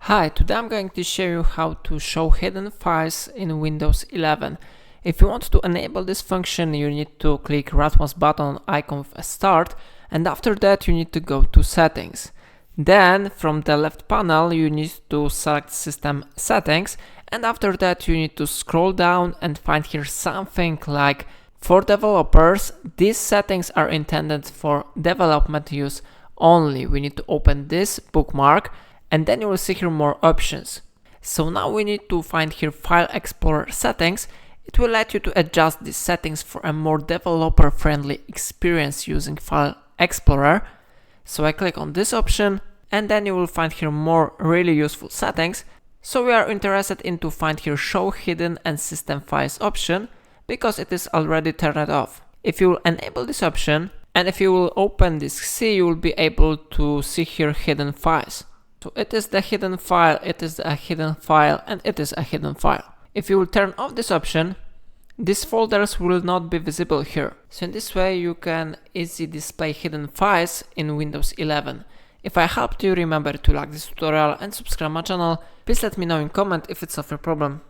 Hi, today I'm going to show you how to show hidden files in Windows 11. If you want to enable this function, you need to click rightmouse button icon with a start, and after that you need to go to settings. Then from the left panel you need to select system settings, and after that you need to scroll down and find here something like for developers. These settings are intended for development use only. We need to open this bookmark, and then you will see here more options. So now we need to find here File Explorer settings. It will let you to adjust these settings for a more developer friendly experience using File Explorer. So I click on this option, and then you will find here more really useful settings. So we are interested in to find here Show Hidden and System Files option, because it is already turned off. If you will enable this option, and if you will open this C, you will be able to see here hidden files. So it is the hidden file, it is a hidden file, and it is a hidden file. If you will turn off this option, these folders will not be visible here. So in this way you can easily display hidden files in Windows 11. If I helped you, remember to like this tutorial and subscribe my channel. Please let me know in comment if it's of your problem.